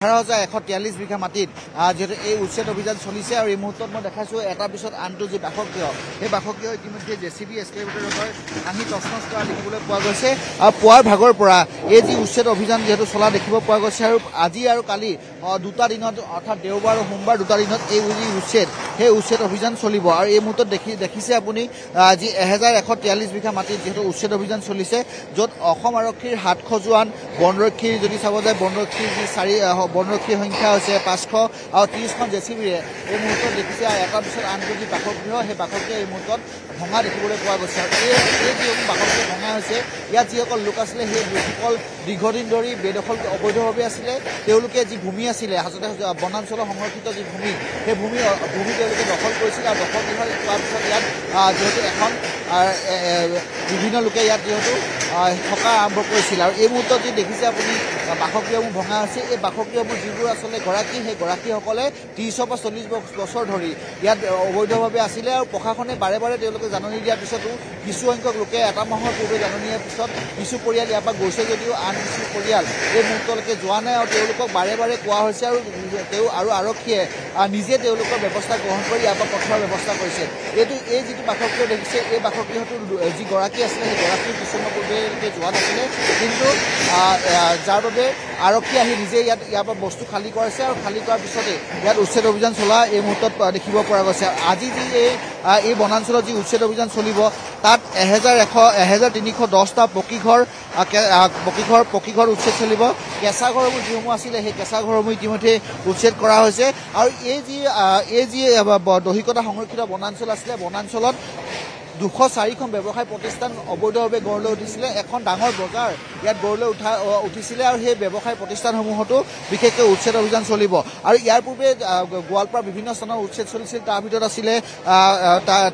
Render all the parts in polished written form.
18,143 বিঘা মাটিত যেহেতু এই উচ্ছেদ অভিযান চলিছে আৰু এই মুহূৰ্তত মই দেখাইছোঁ এটাৰ পিছত আনটো যে বাসগৃহ সেই বাসগৃহ ইতিমধ্যে জেচিবি এক্সকেভেটৰৰ ভাঙি তছনছ কৰা দেখিবলৈ পোৱা গৈছে আৰু পুৱাৰ ভাগৰ পৰা এই যি উচ্ছেদ অভিযান যেহেতু চলা দেখিব পোৱা গৈছে আৰু আজি আৰু কালি দুটা দিনত অৰ্থাৎ দেওবাৰ আৰু সোমবাৰ দুটা দিনত এই যি উচ্ছেদ সেই উচ্ছেদ অভিযান চলিব আৰু এই মুহূৰ্তত দেখিছে আপুনি যি 1,143 বিঘা মাটিত যেহেতু উচ্ছেদ অভিযান চলিছে য'ত অসম আৰক্ষীৰ হাত খজুৱান বনৰক্ষীৰ যদি চাব যায় বনৰক্ষীৰ যি বনৰক্ষীৰ সংখ্যা হৈছে 500 আৰু 30খন জেচিবিৰে এই মুহূৰ্তত দেখিছে এটাৰ পিছত আনটো যি বাসগৃহ সেই বাসগৃহ এই মুহূৰ্তত ভঙা দেখিবলৈ পোৱা গৈছে আৰু এই যিসকল বাসগৃহ ভঙা হৈছে ইয়াত যিসকল লোক আছিলে সেই লোকসকল দীৰ্ঘদিন ধৰি বেদখল অবৈধভাৱে আছিলে তেওঁলোকে যি ভূমি আছিলে আচলতে বনাঞ্চলৰ সংৰক্ষিত যি ভূমি সেই ভূমি তেওঁলোকে দখল কৰিছিল আৰু দখল কৰাৰ পিছত ইয়াত যিহেতু এখন বিভিন্ন লোকে ইয়াত যিহেতু থকা আৰম্ভ কৰিছিল আৰু এই মুহূৰ্তত যি দেখিছে আপুনি বাসগৃহবোৰ ভঙা হৈছে এই বাসগৃহবোৰ যিবোৰ আচলতে গৰাকী সেই গৰাকীসকলে 30 পৰা 40 বছৰ ধৰি ইয়াত অবৈধভাৱে আছিলে আৰু প্ৰশাসনে বাৰে বাৰে তেওঁলোকে জাননী দিয়াৰ পিছতো কিছু সংখ্যক লোকে এটা মাহৰ পূৰ্বে জাননী দিয়াৰ পিছত কিছু পৰিয়াল ইয়াৰ পৰা গৈছে যদিও আন কিছু পৰিয়াল এই মুহূৰ্তলৈকে যোৱা নাই আৰু তেওঁলোকক বাৰে বাৰে কোৱা হৈছে আৰু আৰক্ষীয়ে নিজে তেওঁলোকৰ ব্যৱস্থা গ্ৰহণ কৰি ইয়াৰ পৰা পঠোৱাৰ ব্যৱস্থা কৰিছে এই যিটো বাসগৃহ দেখিছে এই বাসগৃহটোৰ যি গৰাকী আছিলে সেই গৰাকী কিছুমান পূৰ্বেলৈকে যোৱা নাছিলে কিন্তু যাৰ বাবে আৰক্ষী আহি নিজে ইয়াৰ পৰা বস্তু খালী কৰাইছে আৰু খালী কৰাৰ পিছতে ইয়াত উচ্ছেদ অভিযান চলা এই মুহূৰ্তত দেখিব পৰা গৈছে আজি যি এই বনাঞ্চলত যি উচ্ছেদ অভিযান চলিব তাত 1,310টা পকীঘৰ উচ্ছেদ চলিব কেঁচা ঘৰবোৰ যিসমূহ আছিলে সেই কেঁচা ঘৰসমূহ ইতিমধ্যে উচ্ছেদ কৰা হৈছে আৰু এই যি দহিকতা সংৰক্ষিত বনাঞ্চল আছিলে বনাঞ্চলত 204খন ব্যৱসায় প্ৰতিষ্ঠান অবৈধভাৱে গঢ় লৈ উঠিছিলে এখন ডাঙৰ বজাৰ ইয়াত গঢ় লৈ উঠিছিলে আৰু সেই ব্যৱসায় প্ৰতিষ্ঠানসমূহতো বিশেষকৈ উচ্ছেদ অভিযান চলিব আৰু ইয়াৰ পূৰ্বে গোৱালপাৰা বিভিন্ন স্থানৰ উচ্ছেদ চলিছিল তাৰ ভিতৰত আছিলে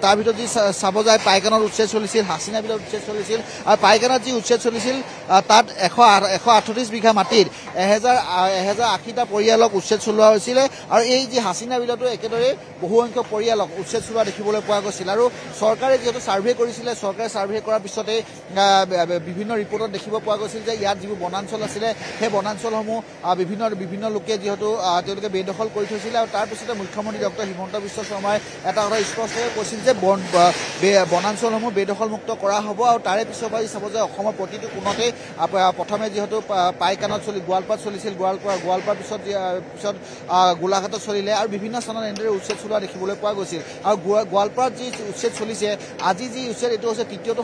তাৰ ভিতৰত যি চাব যায় পাইকানত উচ্ছেদ চলিছিল হাচিনা বিলত উচ্ছেদ চলিছিল আৰু পাইকানত যি উচ্ছেদ চলিছিল তাত 138 বিঘা মাটিত 1,080টা পৰিয়ালক উচ্ছেদ চলোৱা হৈছিলে আৰু এই যি হাচিনা বিলতো একেদৰে বহুসংখ্যক পৰিয়ালক উচ্ছেদ চলোৱা দেখিবলৈ পোৱা গৈছিল আৰু চৰকাৰে যেহেতু সাৰ্ভে কৰিছিলে চৰকাৰে সাৰ্ভে কৰাৰ পিছতে বিভিন্ন ৰিপৰ্টত দেখিব পোৱা গৈছিল যে ইয়াত যিবোৰ বনাঞ্চল আছিলে সেই বনাঞ্চলসমূহ বিভিন্ন লোকে যেহেতু তেওঁলোকে বেদখল কৰি থৈছিলে আৰু তাৰপিছতে মুখ্যমন্ত্ৰী ডক্টৰ হিমন্ত বিশ্ব শৰ্মাই এটা কথা স্পষ্টকৈ কৈছিল যে বনাঞ্চলসমূহ বেদখলমুক্ত কৰা হ'ব আৰু তাৰে পিছৰ পৰা চাব যে অসমৰ প্ৰতিটো কোণতে প্ৰথমে যিহেতু পাইকানত গোৱালপাৰাত চলিছিল গোৱালপাৰাৰ পিছত গোলাঘাটত চলিলে আৰু বিভিন্ন স্থানত এনেদৰে উচ্ছেদ চলোৱা দেখিবলৈ পোৱা গৈছিল আৰু গোৱালপাৰাত যি উচ্ছেদ চলিছে আজি যি উচ্ছেদ এইটো হৈছে তৃতীয়টো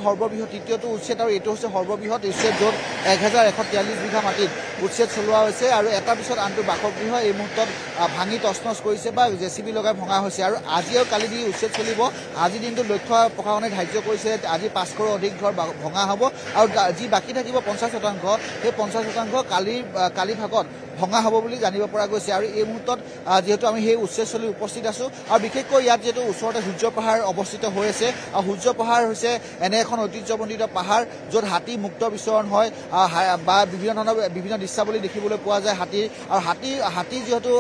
উচ্ছেদ আৰু এইটো হৈছে সৰ্ববৃহৎ উচ্ছেদ য'ত 1,143 বিঘা মাটিত উচ্ছেদ চলোৱা হৈছে আৰু এটাৰ পিছত আনটো বাসগৃহ এই মুহূৰ্তত ভাঙি তছনছ কৰিছে বা জেচিবি লগাই ভঙা হৈছে আৰু আজি আৰু কালি যি উচ্ছেদ চলিব আজি দিনটো লক্ষ্য প্ৰশাসনে ধাৰ্য কৰিছে আজি 500ৰো অধিক ঘৰ ভঙা হ'ব আৰু যি বাকী থাকিব 50% সেই 50% কালি ভাগত ভঙা হ'ব বুলি জানিব পৰা গৈছে আৰু এই মুহূৰ্তত যেহেতু আমি সেই উচ্ছেদ চলি উপস্থিত আছোঁ আৰু বিশেষকৈ ইয়াত যিহেতু ওচৰতে সূৰ্য পাহাৰ অৱস্থিত হৈ আছে আৰু সূৰ্য পাহাৰ হৈছে এনে এখন ঐতিহ্যমণ্ডিত পাহাৰ য'ত হাতী মুক্ত বিচৰণ হয় বা বিভিন্ন দৃশ্যাৱলী দেখিবলৈ পোৱা যায় আৰু হাতী যিহেতু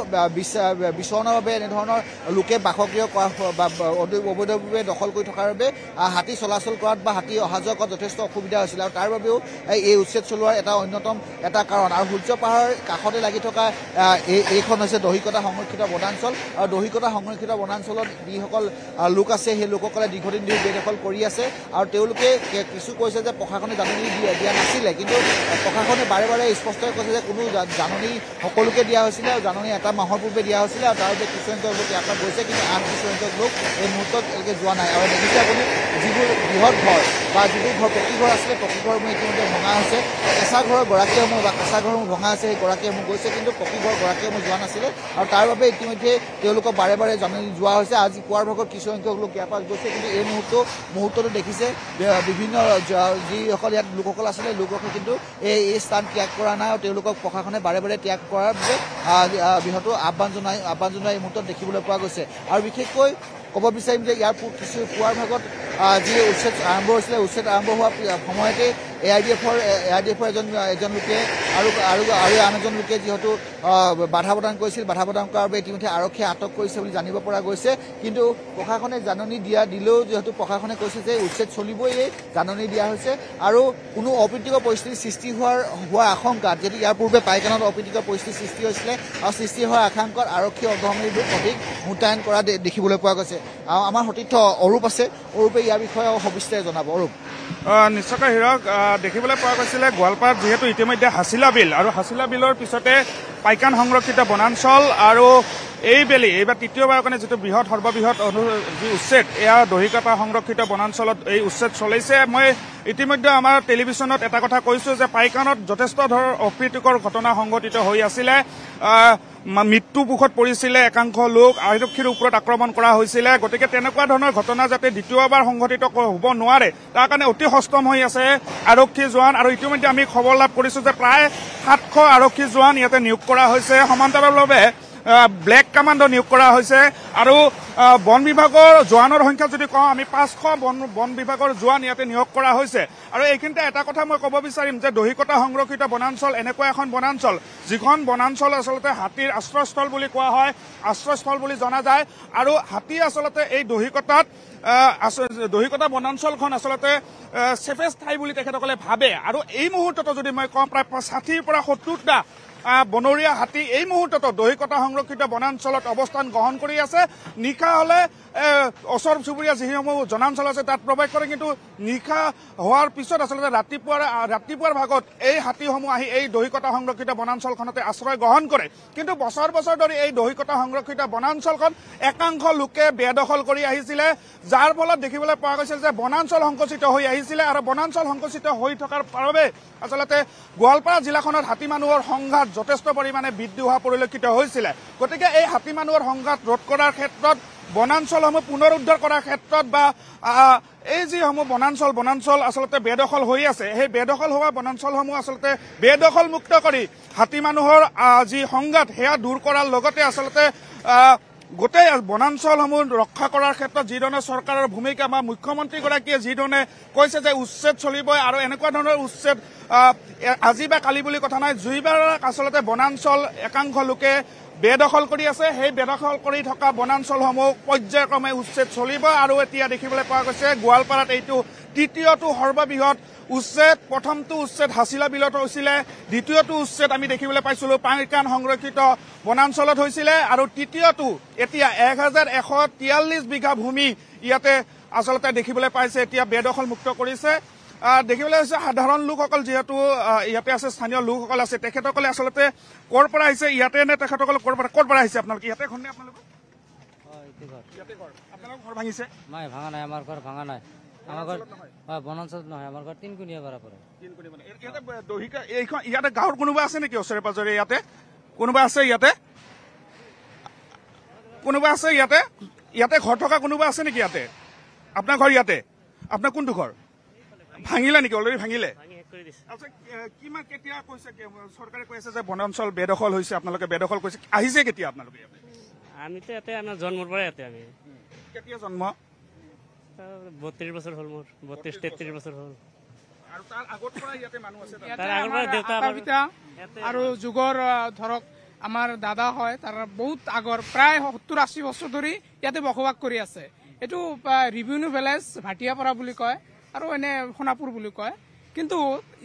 বিচৰণৰ বাবে এনেধৰণৰ লোকে বাসগৃহ কৰা বা অবৈধভাৱে দখল কৰি থকাৰ বাবে হাতী চলাচল কৰাত বা হাতী অহা যোৱা কৰাত যথেষ্ট অসুবিধা হৈছিল আৰু তাৰ বাবেও এই উচ্ছেদ চলোৱাৰ এটা অন্যতম এটা কাৰণ আৰু সূৰ্য পাহাৰৰ কাষতে লাগি থকা এইখন হৈছে দহিকতা সংৰক্ষিত বনাঞ্চল আৰু দহিকতা সংৰক্ষিত বনাঞ্চলত যিসকল লোক আছে সেই লোকসকলে দীৰ্ঘদিন ধৰি বেদখল কৰি আছে আৰু তেওঁলোকে কিছু কৈছে যে প্ৰশাসনে জাননী দিয়া নাছিলে কিন্তু প্ৰশাসনে বাৰে বাৰে স্পষ্টকৈ কৈছে যে কোনো জাননী সকলোকে দিয়া হৈছিলে আৰু জাননী এটা মাহৰ পূৰ্বে দিয়া হৈছিলে আৰু তাৰ বাবে কিছু সংখ্যক লোক ইয়াৰ পৰা গৈছে কিন্তু আন কিছু সংখ্যক লোক এই মুহূৰ্তত এতিয়ালৈকে যোৱা নাই আৰু দেখিছে আপুনি যিবোৰ বৃহৎ ঘৰ বা যিবোৰ পকীঘৰ আছিলে পকীঘৰসমূহ ইতিমধ্যে ভঙা হৈছে কেঁচা ঘৰৰ গৰাকীসমূহ বা কেঁচা ঘৰসমূহ ভঙা আছে সেই গৰাকীসমূহ গৈছে কিন্তু পকীঘৰ গৰাকীসমূহ যোৱা নাছিলে আৰু তাৰ বাবে ইতিমধ্যে তেওঁলোকক বাৰে বাৰে জাননী যোৱা হৈছে আজি পুৱাৰ ভাগত কিছু সংখ্যক লোক ইয়াৰ পৰা গৈছে কিন্তু এই মুহূৰ্ততো দেখিছে বিভিন্ন যিসকল ইয়াত লোকসকল আছিলে লোকসকল কিন্তু এই স্থান ত্যাগ কৰা নাই আৰু তেওঁলোকক প্ৰশাসনে বাৰে বাৰে ত্যাগ কৰাৰ বাবে বৃহৎ আহ্বান জনাই এই মুহূৰ্তত দেখিবলৈ পোৱা গৈছে আৰু বিশেষকৈ ক'ব বিচাৰিম যে ইয়াৰ কিছু পুৱাৰ ভাগত যি উচ্ছেদ আৰম্ভ হৈছিলে উচ্ছেদ আৰম্ভ হোৱাৰ সময়তে ARDF-ৰ এজন লোকে আৰু আন এজন লোকে যিহেতু বাধা প্ৰদান কৰিছিল, বাধা প্ৰদান কৰাৰ বাবে ইতিমধ্যে আৰক্ষীয়ে আটক কৰিছে বুলি জানিব পৰা গৈছে। কিন্তু প্ৰশাসনে জাননী দিলেও যিহেতু প্ৰশাসনে কৈছে যে উচ্ছেদ চলিবই, জাননী দিয়া হৈছে আৰু কোনো অপ্ৰীতিকৰ পৰিস্থিতিৰ সৃষ্টি হোৱাৰ আশংকাত, যিহেতু ইয়াৰ পূৰ্বে পাইকানত অপ্ৰীতিকৰ পৰিস্থিতিৰ সৃষ্টি হৈছিলে আৰু সৃষ্টি হোৱাৰ আশংকাত আৰক্ষী অগ্ৰগামী অধিক মোতায়েন কৰা দেখিবলৈ পোৱা গৈছে। আমাৰ সতীৰ্থ অৰূপ আছে, অৰূপে ইয়াৰ বিষয়ে সবিস্তাৰে জনাব। অৰূপ। নিশ্চয়কৈ হীৰক, দেখিবলৈ পোৱা গৈছিলে গোৱালপাৰাত যিহেতু ইতিমধ্যে হাছিলা বিল আৰু হাছিলা বিলৰ পিছতে পাইকান সংৰক্ষিত বনাঞ্চল আৰু এইবাৰ তৃতীয়বাৰৰ কাৰণে যিটো সৰ্ববৃহৎ যি উচ্ছেদ, এয়া দহিকটা সংৰক্ষিত বনাঞ্চলত এই উচ্ছেদ চলিছে। মই ইতিমধ্যে আমাৰ টেলিভিশ্যনত এটা কথা কৈছো যে পাইকানত যথেষ্ট ধৰণৰ অপ্ৰীতিকৰ ঘটনা সংঘটিত হৈ আছিলে। মৃত্যুমুখত পৰিছিলে একাংশ লোক, আৰক্ষীৰ ওপৰত আক্ৰমণ কৰা হৈছিলে। গতিকে তেনেকুৱা ধৰণৰ ঘটনা যাতে দ্বিতীয়বাৰ সংঘটিত হ'ব নোৱাৰে তাৰ কাৰণে অতি সষ্টম হৈ আছে আৰক্ষী জোৱান। আৰু ইতিমধ্যে আমি খবৰ লাভ কৰিছো যে প্ৰায় 700 আৰক্ষী জোৱান ইয়াতে নিয়োগ কৰা হৈছে। সমান্তৰালভাৱে ব্লেক কামাণ্ডো নিয়োগ কৰা হৈছে আৰু বন বিভাগৰ জোৱানৰ সংখ্যা যদি কওঁ আমি 500 বন বিভাগৰ জোৱান ইয়াতে নিয়োগ কৰা হৈছে। আৰু এইখিনিতে এটা কথা মই ক'ব বিচাৰিম যে দহিকটা সংৰক্ষিত বনাঞ্চল এনেকুৱা এখন বনাঞ্চল যিখন বনাঞ্চল আচলতে হাতীৰ আশ্ৰয়স্থল বুলি কোৱা হয়, আশ্ৰয়স্থল বুলি জনা যায়। আৰু হাতী আচলতে এই দহিকটা বনাঞ্চলখন আচলতে ছেফেষ্ট ঠাই বুলি তেখেতসকলে ভাবে। আৰু এই মুহূৰ্ততো যদি মই কওঁ প্ৰায় 60ৰ পৰা 70টা বনৰীয়া হাতী এই মুহূৰ্ততো দহিকটা সংৰক্ষিত বনাঞ্চলত অৱস্থান গ্ৰহণ কৰি আছে। নিশা হলে ওচৰ চুবুৰীয়া যিসমূহ জনাঞ্চল আছে তাত প্ৰৱেশ কৰে, কিন্তু নিশা হোৱাৰ পিছত আচলতে ৰাতিপুৱাৰ ভাগত এই হাতীসমূহ আহি এই দহিকটা সংৰক্ষিত বনাঞ্চলখনতে আশ্ৰয় গ্ৰহণ কৰে। কিন্তু বছৰ ধৰি এই দহিকটা সংৰক্ষিত বনাঞ্চলখন একাংশ লোকে বেদখল কৰি আহিছিলে, যাৰ ফলত দেখিবলৈ পোৱা গৈছিল যে বনাঞ্চল সংকুচিত হৈ আহিছিলে। আৰু বনাঞ্চল সংকুচিত হৈ থকাৰ বাবে আচলতে গোৱালপাৰা জিলাখনত হাতী মানুহৰ সংঘাত যথেষ্ট পৰিমাণে বৃদ্ধি হোৱা পৰিলক্ষিত হৈছিলে। গতিকে এই হাতী মানুহৰ সংঘাত ৰোধ কৰাৰ ক্ষেত্ৰত, বনাঞ্চলসমূহ পুনৰুদ্ধাৰ কৰাৰ ক্ষেত্ৰত বা এই যিসমূহ বনাঞ্চল আচলতে বেদখল হৈ আছে, সেই বেদখল হোৱা বনাঞ্চলসমূহ আচলতে বেদখল মুক্ত কৰি হাতী মানুহৰ যি সংঘাত সেয়া দূৰ কৰাৰ লগতে আচলতে গোটেই বনাঞ্চলসমূহ ৰক্ষা কৰাৰ ক্ষেত্ৰত যিধৰণে চৰকাৰৰ ভূমিকা বা মুখ্যমন্ত্ৰীগৰাকীয়ে যিধৰণে কৈছে যে উচ্ছেদ চলিবই আৰু এনেকুৱা ধৰণৰ উচ্ছেদ আজি বা কালি বুলি কথা নাই, জুইবাৰ আচলতে বনাঞ্চল একাংশ লোকে বেদখল কৰি আছে। সেই বেদখল কৰি থকা বনাঞ্চলসমূহ পৰ্যায়ক্ৰমে উচ্ছেদ চলিব। আৰু এতিয়া দেখিবলৈ পোৱা গৈছে গোৱালপাৰাত এইটো তৃতীয়টো সৰ্ববৃহৎ উচ্ছেদ। প্ৰথমটো উচ্ছেদ হাছিলা বিলত হৈছিলে, দ্বিতীয়টো উচ্ছেদ আমি দেখিবলৈ পাইছিলো পাইকান সংৰক্ষিত বনাঞ্চলত হৈছিলে, আৰু তৃতীয়টো এতিয়া 1143 বিঘা ভূমি ইয়াতে আচলতে দেখিবলৈ পাইছে এতিয়া বেদখল মুক্ত কৰিছে। দেখিবলৈ হৈছে সাধাৰণ লোকসকল যিহেতু ইয়াতে আছে, স্থানীয় লোকসকল আছে, তেখেতসকলে আচলতে ক'ৰ পৰা আহিছে ইয়াতে নে তেখেতসকলে ক'ৰ পৰা আহিছে? আপোনালোকে ইয়াতে ঘৰ নে আপোনালোকৰ? আপোনালোকৰ ঘৰ ভাঙিছে? নাই, ভাঙা নাই, আমাৰ ঘৰ ভাঙা নাই। আমাৰ ঘৰ বনাঞ্চল নহয়, আমাৰ ঘৰ তিনকুণীয়া পৰা পৰে। ইয়াতে গাঁৱৰ কোনোবা আছে নেকি ওচৰে পাজৰে? ইয়াতে কোনোবা আছে? ইয়াতে ঘৰ থকা কোনোবা আছে নেকি ইয়াতে? আপোনাৰ ঘৰ ইয়াতে? আপোনাৰ কোনটো ঘৰ ভাঙিলে নেকি? অলৰেডি ভাঙিলে? কিমান কেতিয়া কৈছে চৰকাৰে কৈ আছে যে বনাঞ্চল বেদখল হৈছে, আপোনালোকে বেদখল কৰিছে, আহিছে কেতিয়া আপোনালোকে ইয়াতে? আমিতো ইয়াতে আমাৰ জন্মৰ পৰাই ইয়াতে। আমি কেতিয়া জন্ম? 32 বছৰ হ'ল মোৰ, 32-33 বছৰ হ'ল। আৰু তাৰ আগৰ পৰা ইয়াতে মানুহ আছে? তাৰ আগৰ পৰা দেউতা আৰু যুগৰ ধৰক আমাৰ দাদা হয়, তাৰ বহুত আগৰ প্ৰায় 70-80 বছৰ ধৰি ইয়াতে বসবাস কৰি আছে। এইটো ৰিভিনিউ ভিলেজ ভাটিয়াপাৰা বুলি কয় আৰু এনে সোণাপুৰ বুলি কয়। কিন্তু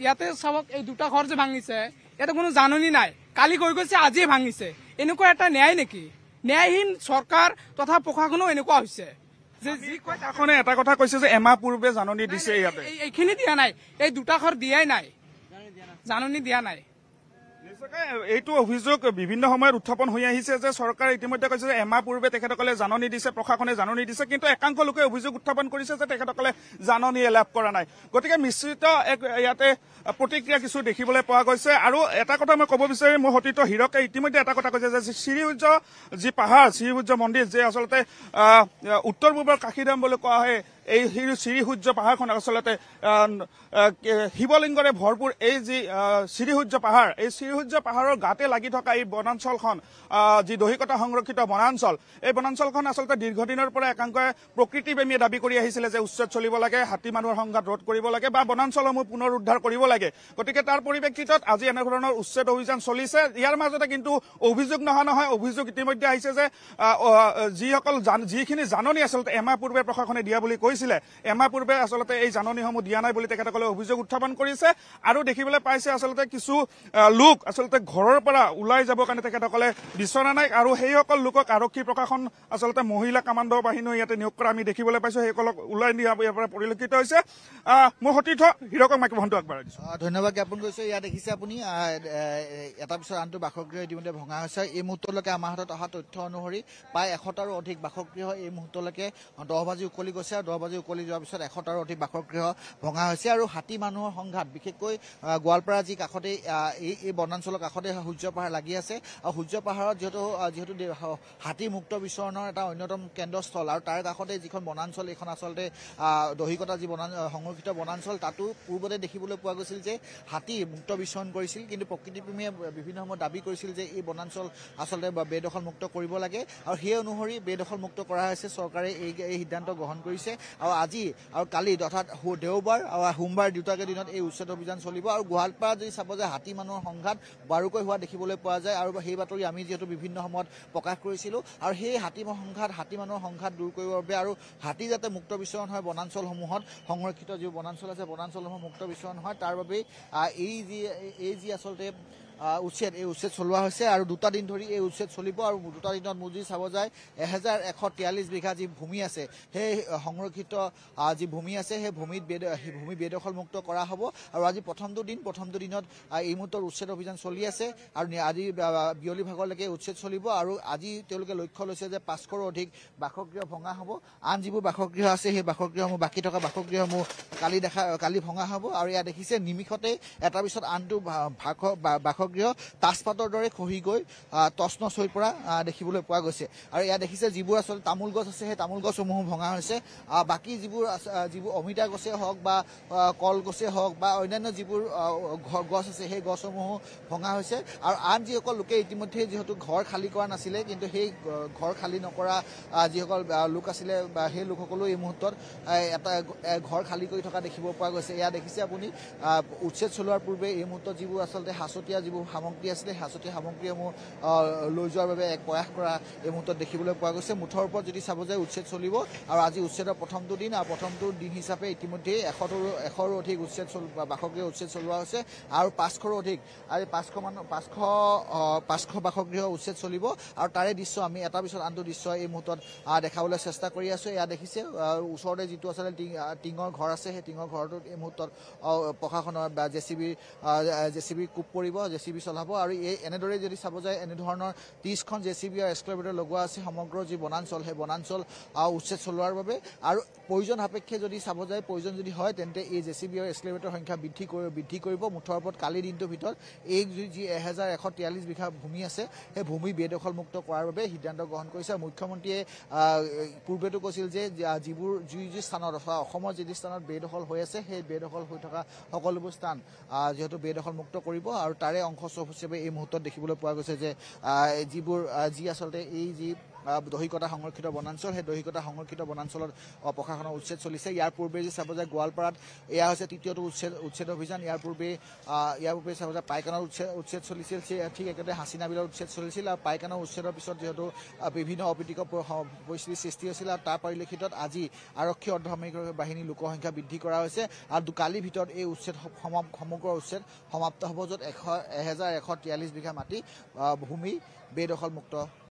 ইয়াতে চাওক, এই দুটা ঘৰ যে ভাঙিছে ইয়াতে কোনো জাননী নাই, কালি কৈ গৈছে আজিয়ে ভাঙিছে। এনেকুৱা এটা ন্যায় নেকি? ন্যায়হীন চৰকাৰ তথা প্ৰশাসনো এনেকুৱা হৈছে যে যি কয় তাখনে এটা কথা কৈছে যে এমাহ পূৰ্বে জাননী দিছে। ইয়াতে এইখিনি দিয়া নাই, এই দুটা ঘৰ দিয়াই নাই, জাননী দিয়া নাই। এইটো অভিযোগ বিভিন্ন সময়ত উত্থাপন হৈ আহিছে যে চৰকাৰে ইতিমধ্যে কৈছে যে এমাহ পূৰ্বে তেখেতসকলে জাননী দিছে, প্ৰশাসনে জাননী দিছে, কিন্তু একাংশ লোকে অভিযোগ উত্থাপন কৰিছে যে তেখেতসকলে জাননী লাভ কৰা নাই। গতিকে মিশ্ৰিত ইয়াতে প্ৰতিক্ৰিয়া কিছু দেখিবলৈ পোৱা গৈছে। আৰু এটা কথা মই ক'ব বিচাৰিম, মোৰ সতীৰ্থ হীৰকে ইতিমধ্যে এটা কথা কৈছে যে শ্ৰীসূৰ্য যি পাহাৰ, শ্ৰীসূৰ্য মন্দিৰ যে আচলতে উত্তৰ পূবৰ কাশীধাম বুলি কোৱা হয়, এই শ্ৰীসূৰ্য পাহাৰখন আচলতে শিৱলিংগৰে ভৰপূৰ এই যি শ্ৰীসূৰ্য পাহাৰ, এই শ্ৰীসূৰ্য পাহাৰৰ গাতে লাগি থকা এই বনাঞ্চলখন যি দহিকতা সংৰক্ষিত বনাঞ্চল, এই বনাঞ্চলখন আচলতে দীৰ্ঘদিনৰ পৰা একাংশই প্ৰকৃতিপ্ৰেমীয়ে দাবী কৰি আহিছিলে যে উচ্ছেদ চলিব লাগে, হাতী মানুহৰ সংঘাত ৰোধ কৰিব লাগে বা বনাঞ্চলসমূহ পুনৰ উদ্ধাৰ কৰিব লাগে। গতিকে তাৰ পৰিপ্ৰেক্ষিতত আজি এনেধৰণৰ উচ্ছেদ অভিযান চলিছে। ইয়াৰ মাজতে কিন্তু অভিযোগ নহয় অভিযোগ ইতিমধ্যে আহিছে যে যিখিনি জাননী আচলতে এমাহ পূৰ্বে প্ৰশাসনে দিয়া বুলি কৈছিলে, এমাহ পূৰ্বে আচলতে এই জাননীসমূহ দিয়া নাই বুলি তেখেতসকলে অভিযোগ উত্থাপন কৰিছে। আৰু দেখিবলৈ পাইছে আচলতে কিছু লোক আচলতে ঘৰৰ পৰা ওলাই যাবৰ কাৰণে তেখেতসকলে বিচৰা নাই, আৰু সেইসকল লোকক আৰক্ষী প্ৰশাসন আচলতে মহিলা কামাণ্ড বাহিনীও ইয়াতে নিয়োগ কৰা আমি দেখিবলৈ পাইছো। সেইসকলক ওলাই নিয়া ইয়াৰ পৰা পৰিলক্ষিত হৈছে। মোৰ সতীৰ্থ হীৰকক মাইক্ৰফোনটো আগবঢ়াই দিছো। ধন্যবাদ জ্ঞাপন কৰিছো। ইয়াত দেখিছে আপুনি এটা পিছত আনটো বাসগৃহ ইতিমধ্যে ভঙা হৈছে। এই মুহূৰ্তলৈকে আমাৰ হাতত অহা তথ্য অনুসৰি প্ৰায় 100টাৰো অধিক বাসগৃহ এই মুহূৰ্তলৈকে 10 বাজি উকলি গৈছে, আৰু 10 বাজি উকলি যোৱাৰ পিছত 100টাৰো অধিক বাসগৃহ ভঙা হৈছে। আৰু হাতী মানুহৰ সংঘাত, বিশেষকৈ গোৱালপাৰা যি কাষতে এই বনাঞ্চলৰ কাষতে সূৰ্য পাহাৰ লাগি আছে, আৰু সূৰ্য পাহাৰত যিহেতু হাতী মুক্ত বিচৰণৰ এটা অন্যতম কেন্দ্ৰস্থল, আৰু তাৰ কাষতে যিখন বনাঞ্চল, এইখন আচলতে দহিকতা যি সংৰক্ষিত বনাঞ্চল, তাতো পূৰ্বতে দেখিবলৈ পোৱা গৈছিল যে হাতী মুক্ত বিচৰণ কৰিছিল। কিন্তু প্ৰকৃতিপ্ৰেমীয়ে বিভিন্ন সময়ত দাবী কৰিছিল যে এই বনাঞ্চল আচলতে বেদখল মুক্ত কৰিব লাগে, আৰু সেই অনুসৰি বেদখল মুক্ত কৰা হৈছে। চৰকাৰে এই সিদ্ধান্ত গ্ৰহণ কৰিছে, আৰু আজি আৰু কালি অৰ্থাৎ দেওবাৰ আৰু সোমবাৰ দুটাকে দিনত এই উচ্ছেদ অভিযান চলিব। আৰু গোৱালপাৰা যদি চাব যে হাতী মানুহৰ সংঘাত বাৰুকৈ হোৱা দেখিবলৈ পোৱা যায়, আৰু সেই বাতৰি আমি যিহেতু বিভিন্ন সময়ত প্ৰকাশ কৰিছিলোঁ। আৰু সেই হাতী মানুহৰ সংঘাত দূৰ কৰিবৰ বাবে আৰু হাতী যাতে মুক্ত বিচৰণ হয় বনাঞ্চলসমূহত, সংৰক্ষিত যি বনাঞ্চল আছে বনাঞ্চলসমূহ মুক্ত বিচৰণ হয়, তাৰ বাবেই এই যি আচলতে এই উচ্ছেদ চলোৱা হৈছে। আৰু 2টা দিন ধৰি এই উচ্ছেদ চলিব, আৰু 2টা দিনত যদি চাব যায় 1143 বিঘা যি ভূমি আছে, সেই সংৰক্ষিত যি ভূমি আছে, সেই ভূমি বেদখল মুক্ত কৰা হ'ব। আৰু আজি প্ৰথমটো দিনত এই মুহূৰ্তত উচ্ছেদ অভিযান চলি আছে, আৰু আজি বিয়লি ভাগলৈকে উচ্ছেদ চলিব। আৰু আজি তেওঁলোকে লক্ষ্য লৈছে যে 500ৰো অধিক বাসগৃহ ভঙা হ'ব। আন যিবোৰ বাসগৃহ আছে সেই বাসগৃহসমূহ, বাকী থকা বাসগৃহসমূহ কালি ভঙা হ'ব। আৰু ইয়াত দেখিছে নিমিষতে এটাৰ পিছত আনটো বাসগৃহ তাজপাতৰ দৰে খহি গৈ তছনছ হৈ পৰা দেখিবলৈ পোৱা গৈছে। আৰু ইয়াত দেখিছে যিবোৰ আচলতে তামোল গছ আছে, সেই তামোল গছসমূহ ভঙা হৈছে। বাকী যিবোৰ অমিতা গছেই হওক বা কলগছেই হওক বা অন্যান্য যিবোৰ গছ আছে, সেই গছসমূহো ভঙা হৈছে। আৰু আন যিসকল লোকে ইতিমধ্যে যিহেতু ঘৰ খালী কৰা নাছিলে, কিন্তু সেই ঘৰ খালী নকৰা যিসকল লোক আছিলে বা সেই লোকসকলেও এই মুহূৰ্তত এটা ঘৰ খালী কৰি থকা দেখিব পোৱা গৈছে। এয়া দেখিছে আপুনি উচ্ছেদ চলোৱাৰ পূৰ্বে এই মুহূৰ্তত যিবোৰ আচলতে সাঁচতীয়া যিবোৰ সামগ্ৰী আছিলে, সাঁচতীয়া সামগ্ৰীসমূহ লৈ যোৱাৰ বাবে এক প্ৰয়াস কৰা এই মুহূৰ্তত দেখিবলৈ পোৱা গৈছে। মুঠৰ ওপৰত যদি চাব যায় উচ্ছেদ চলিব, আৰু আজি উচ্ছেদৰ প্ৰথমটো দিন, আৰু প্ৰথমটো দিন হিচাপে ইতিমধ্যেই 100ৰো অধিক বাসগৃহ উচ্ছেদ চলোৱা হৈছে। আৰু 500ৰো অধিক, আজি 500 বাসগৃহ উচ্ছেদ চলিব। আৰু তাৰে দৃশ্য আমি এটাৰ পিছত আনটো দৃশ্য এই মুহূৰ্তত দেখাবলৈ চেষ্টা কৰি আছো। এয়া দেখিছে ওচৰতে যিটো আচলতে টিঙৰ ঘৰ আছে, সেই টিঙৰ ঘৰটোত এই মুহূৰ্তত প্ৰশাসনৰ বা জেচিবি কোব পৰিব, জেচিবি চলাব। আৰু এনেদৰে যদি চাব যায় এনেধৰণৰ 30খন জেচিবি আৰু এক্সক্লেভেটৰ লগোৱা আছে সমগ্ৰ যি বনাঞ্চল, সেই বনাঞ্চল উচ্ছেদ চলোৱাৰ বাবে। আৰু প্ৰয়োজন সাপেক্ষে যদি চাব যায়, প্ৰয়োজন যদি হয় তেন্তে এই জেচিবি আৰু এক্সক্লেভেটৰ সংখ্যা বৃদ্ধি কৰিব। মুঠৰ ওপৰত কালিৰ দিনটোৰ ভিতৰত এই যি 1143 বিঘা ভূমি আছে, সেই ভূমি বেদখল মুক্ত কৰাৰ বাবে সিদ্ধান্ত গ্ৰহণ কৰিছে। মুখ্যমন্ত্ৰীয়ে পূৰ্বেতো কৈছিল যে যি স্থানত অসমৰ যি স্থানত বেদখল হৈ আছে, সেই বেদখল হৈ থকা সকলোবোৰ স্থান যিহেতু বেদখল মুক্ত কৰিব। আৰু তাৰে অংশস্বৰূপ হিচাপে এই মুহূৰ্তত দেখিবলৈ পোৱা গৈছে যে যি আচলতে এই যি দহিকতা সংৰক্ষিত বনাঞ্চল, সেই দহিকতা সংৰক্ষিত বনাঞ্চলত প্ৰশাসনৰ উচ্ছেদ চলিছে। ইয়াৰ পূৰ্বে যদি চাব যায় গোৱালপাৰাত এয়া হৈছে তৃতীয়টো উচ্ছেদ অভিযান। ইয়াৰ পূৰ্বে চাব যায় পাইকানৰ উচ্ছেদ চলিছিল, ঠিক একেদৰে হাচিনাবিলৰ উচ্ছেদ চলিছিল। আৰু পাইকানৰ উচ্ছেদৰ পিছত যিহেতু বিভিন্ন অপ্ৰীতিকৰ পৰিস্থিতিৰ সৃষ্টি হৈছিল, আৰু তাৰ পৰিলক্ষিতত আজি আৰক্ষী অৰ্ধসামৰিক বাহিনীৰ লোকসংখ্যা বৃদ্ধি কৰা হৈছে। আৰু কালিৰ ভিতৰত এই উচ্ছেদ সমগ্ৰ উচ্ছেদ সমাপ্ত হ'ব, য'ত 1143 বিঘা মাটি ভূমি বেদখল মুক্ত